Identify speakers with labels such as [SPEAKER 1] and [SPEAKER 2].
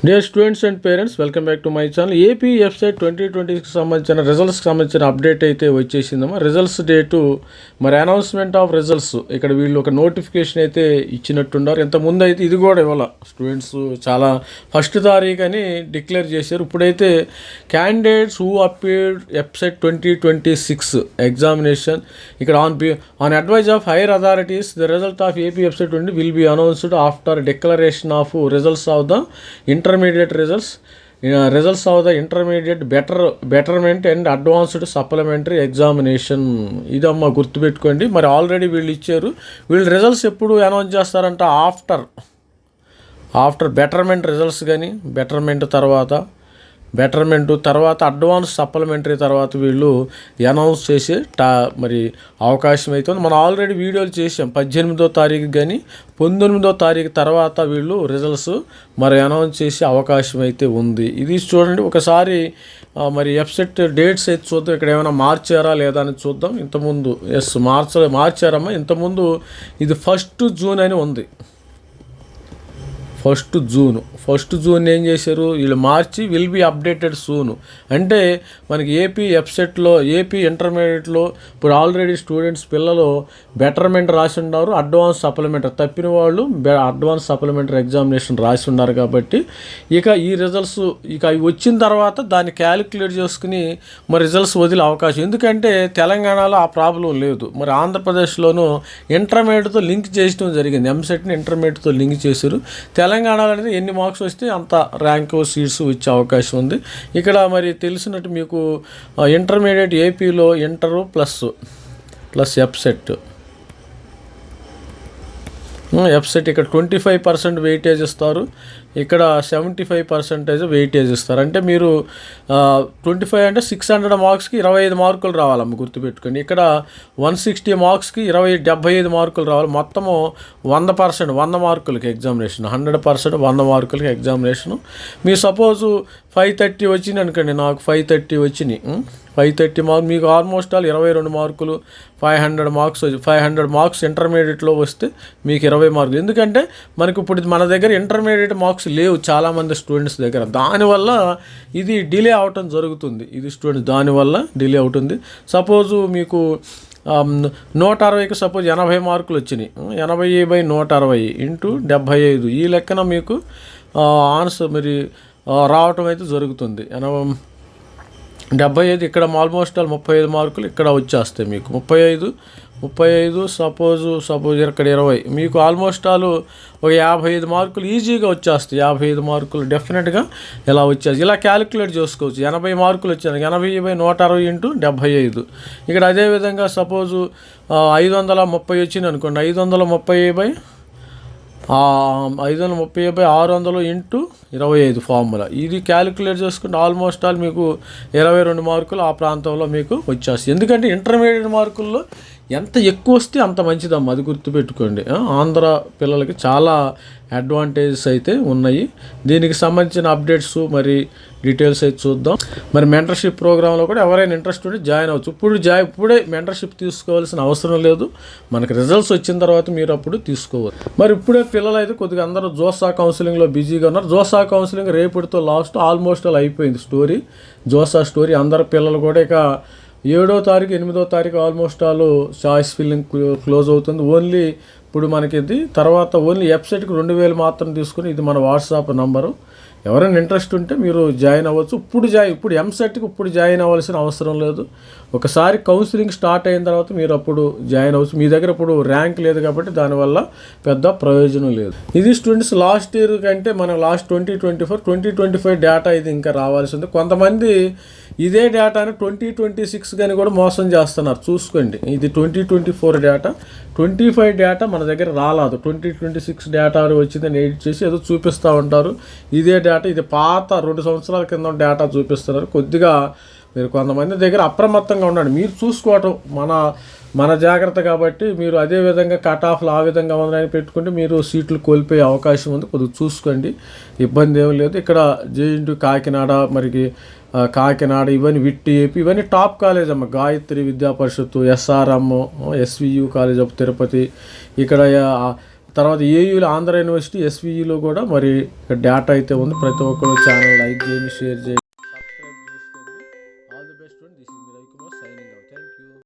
[SPEAKER 1] Dear students and parents, welcome back to my channel. AP website 2020కి సంబంధించిన రిజల్ట్స్కి సంబంధించిన అప్డేట్ అయితే వచ్చేసిందమ్మా. రిజల్ట్స్ డేటు మరి అనౌన్స్మెంట్ ఆఫ్ రిజల్ట్స్ ఇక్కడ వీళ్ళు ఒక నోటిఫికేషన్ అయితే ఇచ్చినట్టున్నారు. ఇంతకుముందు అయితే ఇది కూడా ఇవ్వాలి, స్టూడెంట్స్ చాలా ఫస్ట్ తారీఖు అని డిక్లేర్ చేశారు. ఇప్పుడైతే candidates who appeared website 2026 examination ఇక్కడ on advise of higher authorities the result of AP website 20 will be announced after declaration of results of the intermediate results of the intermediate betterment and advanced supplementary examination. ఇదమ్మా గుర్తుపెట్టుకోండి. మరి already వీళ్ళు ఇచ్చారు. వీళ్ళు results ఎప్పుడు announce చేస్తారంట after betterment results, కానీ betterment తర్వాత అడ్వాన్స్ సప్లిమెంటరీ తర్వాత వీళ్ళు అనౌన్స్ చేసే మరి అవకాశం అయితే ఉంది. మనం ఆల్రెడీ వీడియోలు చేసాం. 18వ తారీఖు కానీ 19వ తారీఖు తర్వాత వీళ్ళు రిజల్ట్స్ మరి అనౌన్స్ చేసే అవకాశం అయితే ఉంది. ఇది చూడండి ఒకసారి. మరి వెబ్సైట్ డేట్స్ అయితే చూద్దాం. ఇక్కడ ఏమైనా మార్చారా లేదా అని చూద్దాం. ఇంతకుముందు మార్చారమ్మా. ఇంతకుముందు ఇది 1 జూన్ అని ఉంది. 1 జూన్ ఏం చేశారు వీళ్ళు, మార్చి విల్ బి అప్డేటెడ్ సూన్. అంటే మనకి ఏపీ వెబ్సైట్లో ఏపీ ఇంటర్మీడియట్లో ఇప్పుడు ఆల్రెడీ స్టూడెంట్స్ పిల్లలు బెటర్మెంట్ రాసి ఉన్నారు, అడ్వాన్స్ సప్లిమెంటరీ తప్పిన వాళ్ళు అడ్వాన్స్ సప్లిమెంటరీ ఎగ్జామినేషన్ రాసి ఉన్నారు. కాబట్టి ఇక ఈ రిజల్ట్స్ అవి వచ్చిన తర్వాత దాన్ని క్యాలిక్యులేట్ చేసుకుని మరి రిజల్ట్స్ వదిలే అవకాశం. ఎందుకంటే తెలంగాణలో ఆ ప్రాబ్లం లేదు. మరి ఆంధ్రప్రదేశ్లోనూ ఇంటర్మీడియట్తో లింక్ చేయడం జరిగింది. ఎంసెట్ని ఇంటర్మీడియట్తో లింక్ చేశారు. తెలంగాణలో అనేది ఎన్ని మార్క్స్ వస్తే అంత ర్యాంక్ సీట్స్ వచ్చే అవకాశం ఉంది. ఇక్కడ మరి తెలిసినట్టు మీకు ఇంటర్మీడియట్ ఏపీలో ఇంటరు ప్లస్ వెబ్సైట్ ఇక్కడ 25% వెయిటేజ్ ఇస్తారు, ఇక్కడ 75% వెయిటేజ్ ఇస్తారు. అంటే మీరు 25 అంటే 600 మార్క్స్కి 25 మార్కులు రావాలమ్మ, గుర్తుపెట్టుకోండి. ఇక్కడ 160 మార్క్స్కి 75 మార్కులు రావాలి. మొత్తము 100 మార్కులకి ఎగ్జామినేషన్, 100% 100 మార్కులకి ఎగ్జామినేషను. మీరు సపోజు 530 వచ్చింది అనుకోండి, నాకు 530 వచ్చినాయి. 530 మార్క్స్ మీకు ఆల్మోస్ట్ 22 మార్కులు, 500 మార్క్స్ ఇంటర్మీడియట్లో వస్తే మీకు 20 మార్కులు. ఎందుకంటే మనకి ఇప్పుడు మన దగ్గర ఇంటర్మీడియట్ మార్క్స్ లేవు చాలామంది స్టూడెంట్స్ దగ్గర. దానివల్ల ఇది డిలే అవటం జరుగుతుంది. ఇది స్టూడెంట్స్ దానివల్ల డిలే అవుతుంది. సపోజు మీకు 160కి సపోజ్ 80 మార్కులు వచ్చినాయి. 80/160 ఇంటూ 75 ఈ లెక్కన మీకు ఆన్సర్ మరి రావటం అయితే జరుగుతుంది. 75 ఇక్కడ ఆల్మోస్ట్ 35 మార్కులు ఇక్కడ వచ్చేస్తాయి మీకు. 35 సపోజ్ ఇక్కడ 20 మీకు ఆల్మోస్ట్ ఒక 55 మార్కులు ఈజీగా వచ్చేస్తాయి. 55 మార్కులు డెఫినెట్గా ఇలా వచ్చేసి ఇలా క్యాలిక్యులేట్ చేసుకోవచ్చు. 80 మార్కులు వచ్చాయి, 80/160 ఇంటూ 75. ఇక్కడ అదేవిధంగా సపోజు 530 వచ్చింది అనుకోండి, 530/600 ఇంటూ 25 ఫార్ములా. ఇది క్యాలిక్యులేట్ చేసుకుంటే ఆల్మోస్ట్ మీకు 22 మార్కులు ఆ ప్రాంతంలో మీకు వచ్చేస్తాయి. ఎందుకంటే ఇంటర్మీడియట్ మార్కుల్లో ఎంత ఎక్కువ వస్తే అంత మంచిదమ్మా, అది గుర్తుపెట్టుకోండి. ఆంధ్ర పిల్లలకి చాలా అడ్వాంటేజెస్ అయితే ఉన్నాయి. దీనికి సంబంధించిన అప్డేట్స్ మరి డీటెయిల్స్ అయితే చూద్దాం. మరి మెంటర్షిప్ ప్రోగ్రాంలో కూడా ఎవరైనా ఇంట్రెస్ట్ ఉంటే జాయిన్ అవ్వచ్చు. ఇప్పుడే మెంటర్షిప్ తీసుకోవాల్సిన అవసరం లేదు. మనకి రిజల్ట్స్ వచ్చిన తర్వాత మీరు అప్పుడు తీసుకోవచ్చు. మరి ఇప్పుడే పిల్లలు అయితే కొద్దిగా అందరూ జోసా కౌన్సిలింగ్లో బిజీగా ఉన్నారు. జోసా కౌన్సిలింగ్ రేపటితో లాస్ట్ ఆల్మోస్ట్ అయిపోయింది జోసా స్టోరీ. అందరు పిల్లలు కూడా ఇక 7వ తారీఖు 8వ తారీఖు ఆల్మోస్ట్ చాయిస్ ఫిల్లింగ్ క్లోజ్ అవుతుంది. ఓన్లీ ఇప్పుడు మనకి ఇది తర్వాత ఓన్లీ వెబ్సైట్కి 2000 మాత్రం తీసుకుని, ఇది మన వాట్సాప్ నంబరు. ఎవరైనా ఇంట్రెస్ట్ ఉంటే మీరు జాయిన్ అవ్వచ్చు. ఇప్పుడు ఎంసెట్కి జాయిన్ అవ్వాల్సిన అవసరం లేదు. ఒకసారి కౌన్సిలింగ్ స్టార్ట్ అయిన తర్వాత మీరు అప్పుడు జాయిన్ అవ్వచ్చు. మీ దగ్గర ఇప్పుడు ర్యాంక్ లేదు కాబట్టి దానివల్ల పెద్ద ప్రయోజనం లేదు. ఇది స్టూడెంట్స్ లాస్ట్ ఇయర్ కంటే మనం లాస్ట్ 2025 డేటా ఇది ఇంకా రావాల్సింది. కొంతమంది ఇదే డేటాని 2026 కానీ కూడా మోసం చేస్తున్నారు, చూసుకోండి. ఇది 2024 డేటా, 25 డేటా మన దగ్గర రాలేదు. 2026 డేటా వచ్చిందని ఎడిట్ చేసి ఏదో చూపిస్తూ ఉంటారు. ఇదే డేటా, ఇది పాత 2 సంవత్సరాల కింద డేటా చూపిస్తున్నారు. కొద్దిగా మీరు కొంతమంది దగ్గర అప్రమత్తంగా ఉండండి. మీరు చూసుకోవటం మన జాగ్రత్త కాబట్టి మీరు అదే విధంగా కట్ ఆఫ్లు ఆ విధంగా ఉందని పెట్టుకుంటే మీరు సీట్లు కోల్పోయే అవకాశం ఉంది. కొద్దిగా చూసుకోండి, ఇబ్బంది ఏం లేదు. ఇక్కడ జేఎన్‌టీయూ కాకినాడ ఇవన్నీ విట్టి ఏపీ ఇవన్నీ టాప్ కాలేజ్ అమ్మ. గాయత్రి విద్యా పరిషత్తు, SRM, SVU college of Tirupati, ఇక్కడ తర్వాత ఏయూలో ఆంధ్ర యూనివర్సిటీ ఎస్విఈలో కూడా మరి డేటా అయితే ఉంది. ప్రతి ఒక్కరు ఛానల్ లైక్ చేయండి, షేర్ చేయండి, సబ్స్క్రైబ్ చేసుకోండి. All the best. This is me Ravikumar signing out. Thank you.